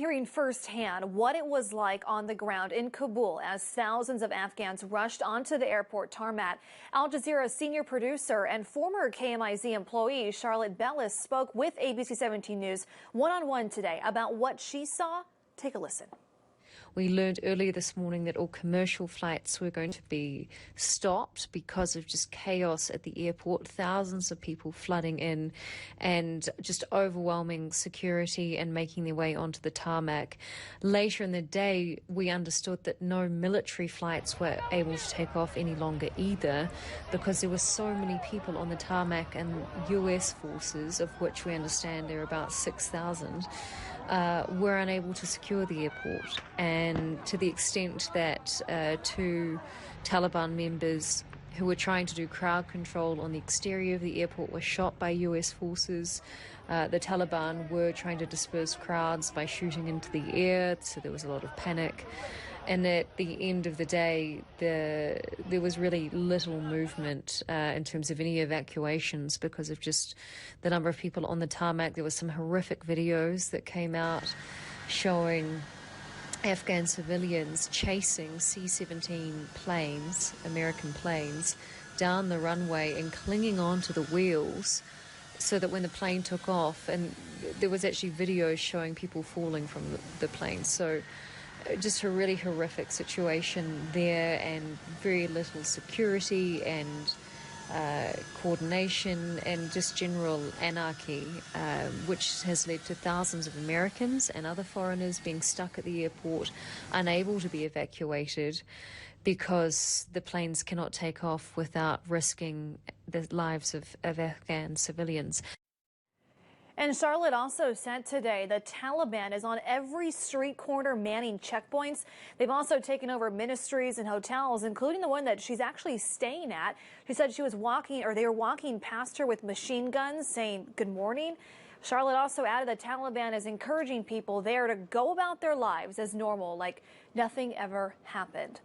Hearing firsthand what it was like on the ground in Kabul as thousands of Afghans rushed onto the airport tarmac. Al Jazeera senior producer and former KMIZ employee Charlotte Bellis spoke with ABC 17 News one-on-one today about what she saw. Take a listen. We learned earlier this morning that all commercial flights were going to be stopped because of just chaos at the airport, thousands of people flooding in and just overwhelming security and making their way onto the tarmac. Later in the day, we understood that no military flights were able to take off any longer either because there were so many people on the tarmac, and US forces, of which we understand there are about 6,000, were unable to secure the airport. And to the extent that two Taliban members who were trying to do crowd control on the exterior of the airport were shot by US forces. The Taliban were trying to disperse crowds by shooting into the air, so there was a lot of panic. And at the end of the day, there was really little movement in terms of any evacuations because of just the number of people on the tarmac. There were some horrific videos that came out showing Afghan civilians chasing C-17 planes, American planes, down the runway and clinging onto the wheels so that when the plane took off, and there was actually videos showing people falling from the plane. So just a really horrific situation there, and very little security and coordination and just general anarchy, which has led to thousands of Americans and other foreigners being stuck at the airport, unable to be evacuated because the planes cannot take off without risking the lives of Afghan civilians. And Charlotte also said today the Taliban is on every street corner manning checkpoints. They've also taken over ministries and hotels, including the one that she's actually staying at. She said she was walking, or they were walking past her with machine guns saying good morning. Charlotte also added the Taliban is encouraging people there to go about their lives as normal, like nothing ever happened.